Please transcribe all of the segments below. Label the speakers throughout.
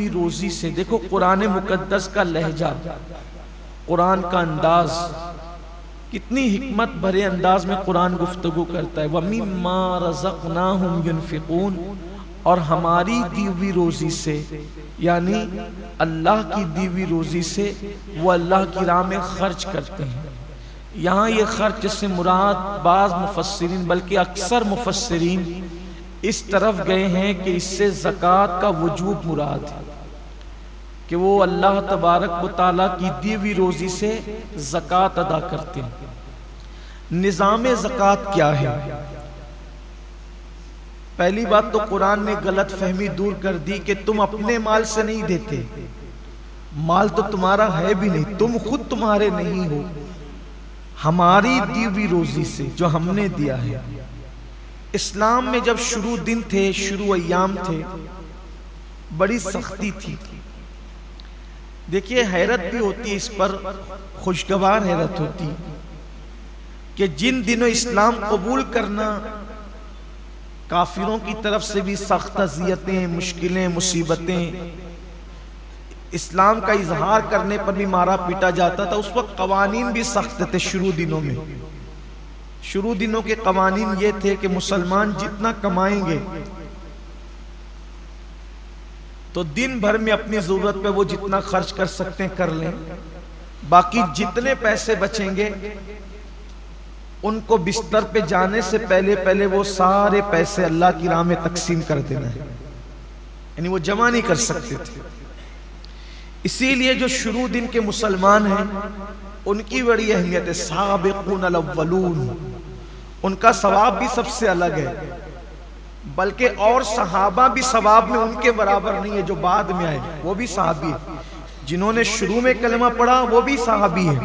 Speaker 1: हुई रोजी से, देखो कुरान मुकद्दस का लहजा, कुरान का अंदाज, कितनी हिकमत भरे अंदाज में कुरान गुफ्तगू करता है। वमिम्मा रज़क़नाहुम युनफ़िक़ून, और हमारी दी हुई रोजी से, यानी अल्लाह की दी हुई रोजी से वो अल्लाह की राह में खर्च करते हैं। यहाँ ये खर्च से मुराद बाज़ मुफस्सिरीन, बल्कि अक्सर मुफस्सिरीन इस तरफ गए हैं कि इससे ज़कात का वजूब मुराद है, कि वो अल्लाह तबारक व तआला की दी हुई रोजी से ज़कात अदा करते हैं। निज़ाम ज़कात क्या है? पहली बात तो कुरान ने गलत फहमी दूर कर दी कि तुम अपने माल से नहीं देते, माल तो तुम्हारा है भी नहीं, तुम खुद तुम्हारे नहीं हो, हमारी दी हुई रोजी से जो हमने दिया है। इस्लाम में जब शुरू दिन थे, शुरू अय्याम थे, बड़ी सख्ती थी। देखिए हैरत भी होती है इस पर, खुशगवार हैरत होती कि जिन दिनों इस्लाम कबूल करना काफिरों की तरफ से भी सख्त अज़ियतें, मुश्किलें, मुसीबतें, इस्लाम का इजहार करने पर भी मारा पीटा जाता था, उस वक्त कवानीन भी सख्त थे। शुरू दिनों में, शुरू दिनों के कवानीन ये थे कि मुसलमान जितना कमाएंगे तो दिन भर में अपनी जरूरत पे वो जितना खर्च कर सकते हैं कर लें, बाकी जितने पैसे बचेंगे उनको बिस्तर पे जाने से पहले पहले वो सारे पैसे अल्लाह की राह में तकसीम कर देना है, यानी वो जमा नहीं कर सकते थे। इसीलिए जो शुरू दिन के मुसलमान हैं उनकी बड़ी अहमियत है। साबिक़ून अल-अव्वलून, उनका सवाब भी सबसे अलग है, बल्कि और सहाबा भी सवाब में उनके बराबर नहीं है। जो बाद में आए वो भी सहाबी है, जिन्होंने शुरू में कलमा पढ़ा वो भी सहाबी है,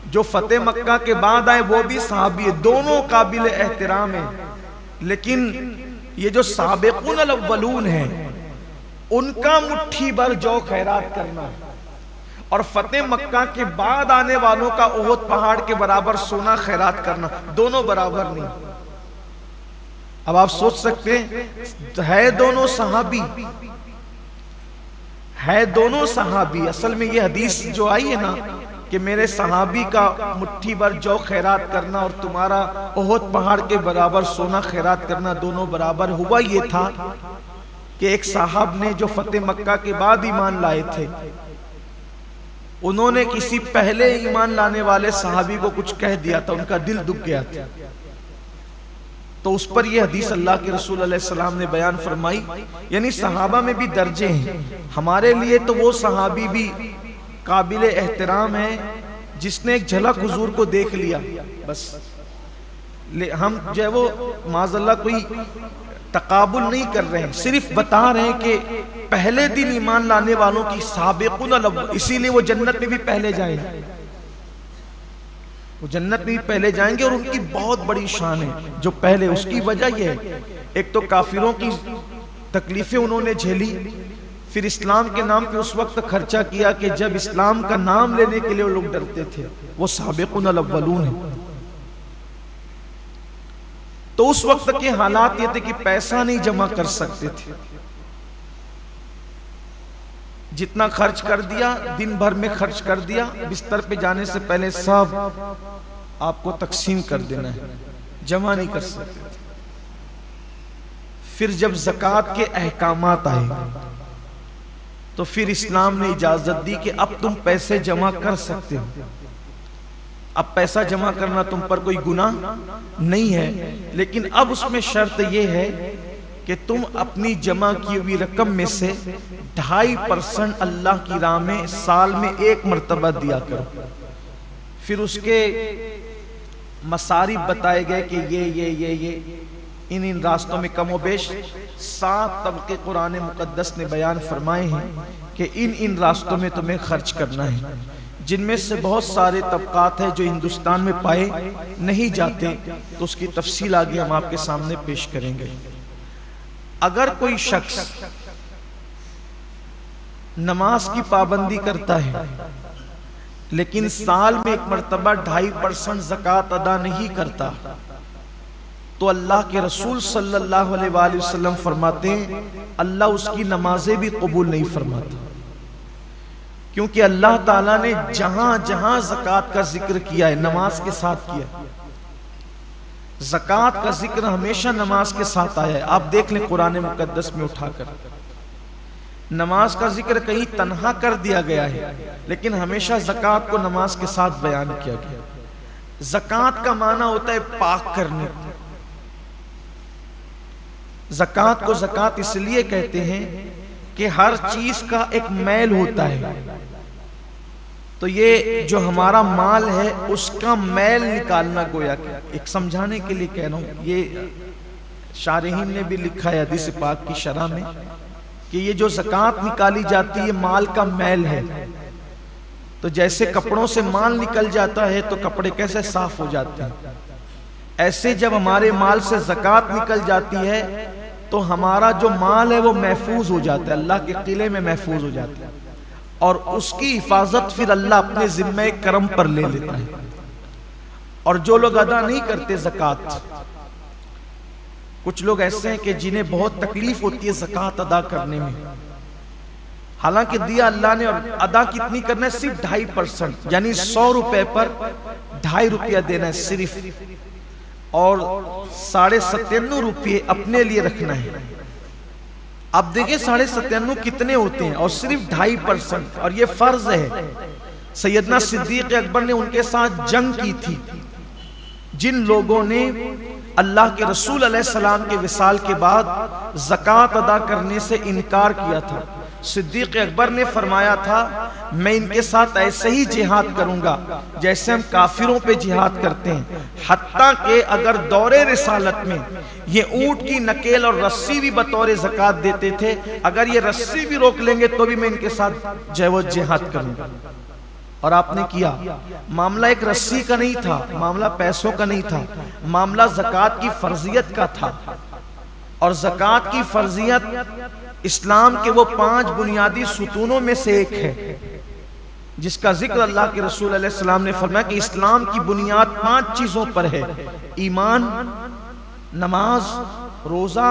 Speaker 1: जो फतेह मक्का के बाद आए वो भी सहाबी है, दोनों काबिल एहतराम है। लेकिन ये जो साबिक़ून अल-अव्वलून है उनका मुट्ठी भर जौ खैरात करना और फतेह मक्का के बाद आने वालों का उहद पहाड़ के बराबर सोना खैरात करना, दोनों बराबर नहीं। अब आप सोच सकते हैं, है दोनों सहाबी, है दोनों सहाबी। असल में ये हदीस जो आई है ना कि मेरे सहाबी का मुट्ठी भर जौ खैरात करना और तुम्हारा उहद पहाड़ के बराबर सोना खैरात करना दोनों बराबर, हुआ ये था कि एक साहब ने जो फतेह मक्का के बाद ईमान लाए थे, उन्होंने किसी पहले ईमान लाने वाले सहाबी को कुछ कह दिया था, उनका दिल दुख गया था। तो उस पर यह हदीस अल्लाह के रसूल अलैहि सलाम ने बयान फरमाई, यानी सहाबा में भी दर्जे हैं। हमारे लिए तो वो सहाबी भी काबिल एहतराम है जिसने एक झलक हुजूर को देख लिया बस। हम जो है वो माज़अल्लाह कोई तकाबुल नहीं कर रहे हैं, सिर्फ बता रहे हैं कि पहले दिन ईमान लाने वालों की साबिक़ून अल-अव्वल, इसीलिए वो जन्नत में भी पहले जाएंगे, वो जन्नत में भी पहले जाएंगे और उनकी बहुत बड़ी शान है जो पहले। उसकी वजह यह है, एक तो काफिरों की तकलीफें उन्होंने झेली, फिर इस्लाम के नाम पे उस वक्त खर्चा किया कि जब इस्लाम का नाम लेने के लिए वो लोग डरते थे, वो साबिक़ून अल-अव्वलून है। तो उस वक्त के हालात ये थे कि पैसा नहीं जमा कर सकते थे, जितना खर्च कर दिया दिन भर में खर्च कर दिया, बिस्तर पे जाने से पहले सब आपको तकसीम कर देना है, जमा नहीं कर सकते थे। फिर जब ज़कात के अहकामात आए तो फिर इस्लाम ने इजाजत दी कि अब तुम पैसे जमा कर सकते हो, अब पैसा जमा करना तुम पर कोई गुनाह नहीं है। लेकिन अब उसमें शर्त यह है कि तुम अपनी जमा की हुई रकम में से 2.5% अल्लाह की राह में साल में एक मर्तबा दिया करो। फिर उसके मसारिफ बताए गए कि ये इन रास्तों में कमो बेश 7 तबके कुरान मुकद्दस ने बयान फरमाए हैं कि इन रास्तों में तुम्हें खर्च करना है, जिनमें से बहुत सारे तबकात हैं जो हिंदुस्तान में पाए नहीं जाते, तो उसकी तफसील आगे हम आपके सामने पेश करेंगे। अगर कोई शख्स नमाज की पाबंदी करता है लेकिन साल में एक मर्तबा 2.5% ज़कात अदा नहीं करता, तो अल्लाह के रसूल सल्लल्लाहु अलैहि वसल्लम फरमाते हैं अल्लाह उसकी नमाजें भी कबूल नहीं फरमाता, क्योंकि अल्लाह ताला ने जहां जहां ज़कात का जिक्र किया है नमाज के साथ किया। ज़कात का जिक्र हमेशा नमाज के साथ आया है। आप देख लें कुरान मुकद्दस में उठाकर, नमाज का जिक्र कहीं तन्हा कर दिया गया है, लेकिन हमेशा ज़कात को नमाज के साथ बयान किया गया। ज़कात का माना होता है पाक करने। ज़कात को ज़कात इसलिए कहते हैं कि हर चीज का एक मैल होता है, तो ये जो हमारा माल है उसका मैल निकालना, गोया एक समझाने के लिए कह रहा हूं। ये शारहीन ने भी लिखा है हदीस पाक की शरह में कि ये जो ज़कात निकाली जाती है माल का मैल है। तो जैसे कपड़ों से माल निकल जाता है तो कपड़े कैसे साफ हो जाते हैं, ऐसे जब हमारे माल से ज़कात निकल जाती है तो हमारा जो माल है वो महफूज हो जाता है, अल्लाह के किले में महफूज हो जाता है, और उसकी हिफाजत फिर अल्लाह अपने जिम्मे करम पर ले लेता है। और जो लोग अदा नहीं करते ज़कात, कुछ लोग ऐसे हैं कि जिन्हें बहुत तकलीफ होती है ज़कात अदा करने में, हालांकि दिया अल्लाह ने, और अदा कितनी करना है, सिर्फ 2.5%, यानी 100 रुपए पर 2.5 रुपया देना है सिर्फ, और 97.5 रुपये अपने लिए रखना है। अब देखिए 97.5 कितने होते हैं, और सिर्फ 2.5%, और ये फर्ज है। सैयदना सिद्दीक अकबर ने उनके साथ जंग की थी, जिन लोगों ने अल्लाह के रसूल अलैहिस्सलाम के विसाल के बाद ज़कात अदा करने से इनकार किया था। सिद्दीक अकबर ने फरमाया था मैं इनके साथ ऐसे ही जिहाद करूंगा जैसे हम काफिरों पे जिहाद करते हैं, हत्ता के अगर दौरे रिसालत में ये ऊंट की नकेल और रस्सी भी बतौर ज़कात देते थे, अगर ये रस्सी भी रोक लेंगे तो भी मैं इनके साथ जय जिहाद करूंगा। और आपने किया। मामला एक रस्सी का नहीं था, मामला पैसों का नहीं था, मामला ज़कात की फर्जियत का था। और ज़कात की फर्जियत इस्लाम के वो 5 बुनियादी सुतूनों में से एक है, जिसका जिक्र अल्लाह के रसूल अलैहि सलाम ने फरमाया कि इस्लाम की बुनियाद 5 चीजों पर है: ईमान, नमाज, रोजा,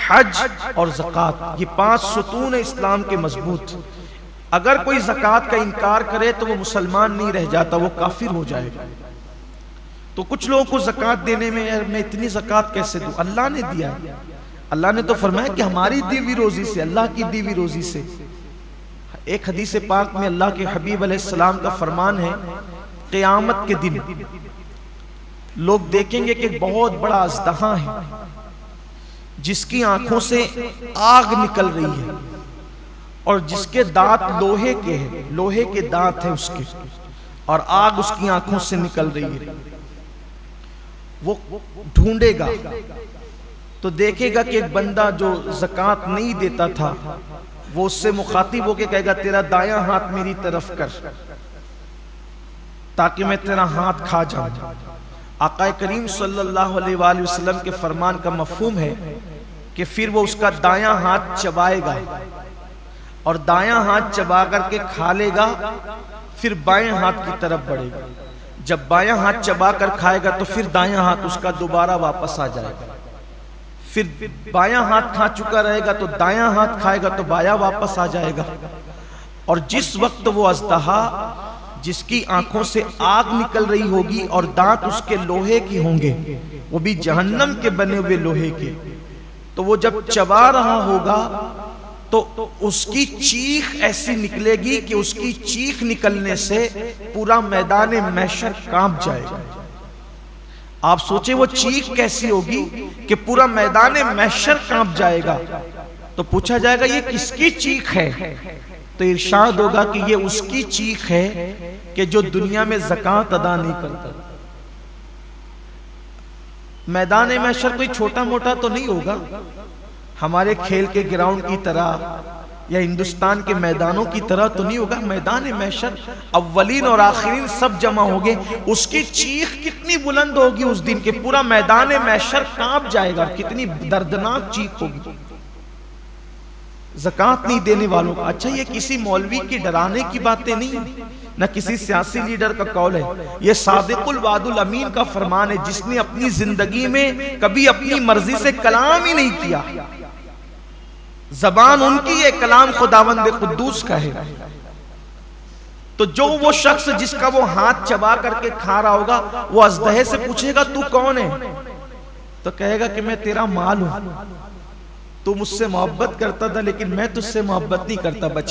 Speaker 1: हज और ज़कात। ये 5 सुतून है इस्लाम के मजबूत। अगर कोई ज़कात का इनकार करे तो वो मुसलमान नहीं रह जाता, वो काफिर हो जाएगा। तो कुछ लोगों को ज़कात देने में, यार मैं इतनी ज़कात कैसे दूं, अल्लाह ने दिया है। अल्लाह ने तो फरमाया कि हमारी दी हुई रोजी से, अल्लाह की दी हुई रोजी से। एक हदीस पाक में अल्लाह के हबीब अलैहिस्सलाम का फरमान है, क़यामत के दिन लोग देखेंगे कि बहुत बड़ा अज़दहा है जिसकी आंखों से आग निकल रही है और जिसके दांत लोहे के हैं, लोहे के दांत है उसके, और आग उसकी आंखों से निकल रही है। वो ढूंढेगा तो देखेगा कि एक बंदा जो ज़कात नहीं देता था, वो उससे मुखातिब होके कहेगा तेरा दायां हाथ मेरी तरफ कर ताकि मैं तेरा हाथ खा जाऊं। आका करीम सल्लल्लाहु अलैहि वसल्लम के फरमान का मफहूम है कि फिर वो उसका दायां हाथ चबाएगा और दायां हाथ चबा करके खा लेगा, फिर बाएं हाथ की तरफ बढ़ेगा। जब बायां हाथ चबा कर खाएगा तो फिर दायां हाथ उसका दोबारा वापस आ जाएगा। फिर बायां हाथ खा चुका रहेगा तो दायां हाथ खाएगा तो बायां वापस आ जाएगा। और जिस वक्त वो अज़दहा जिसकी आंखों से आग निकल रही होगी और दांत उसके लोहे के होंगे, वो भी जहन्नम के बने हुए लोहे के, तो वो जब चबा रहा होगा तो उसकी चीख ऐसी निकलेगी कि उसकी चीख निकलने से पूरा मैदान महशर कांप जाएगा। आप सोचे वो चीख कैसी होगी कि पूरा मैदान महशर कांप जाएगा। तो पूछा जाएगा ये किसकी चीख है, तो इरशाद होगा कि ये उसकी चीख है कि जो दुनिया में ज़कात अदा नहीं करता। मैदान महशर कोई छोटा मोटा तो नहीं होगा, हमारे खेल के ग्राउंड की तरह या हिंदुस्तान के मैदानों की तरह तो नहीं होगा। मैदान महशर अव्वलीन और आखिरीन सब जमा होंगे, उसकी चीख कितनी बुलंद होगी उस दिन के पूरा मैदान महशर कांप जाएगा। कितनी दर्दनाक चीख होगी ज़कात नहीं देने वालों का। अच्छा, ये किसी मौलवी की डराने की बातें नहीं, न किसी सियासी लीडर का कौल है, ये सादिकुल वादुल अमीन का फरमान है, जिसने अपनी जिंदगी में कभी अपनी मर्जी से कलाम ही नहीं किया। जबान उनकी है, कलाम खुदावंद कुद्दूस का है। तो जो वो शख्स जिसका वो हाथ चबा करके खा रहा होगा, वो अजदहे से पूछेगा तू कौन है, तो कहेगा कि मैं तेरा माल हूं, तू मुझसे मोहब्बत करता था लेकिन मैं तुझसे मोहब्बत नहीं करता बच्चा।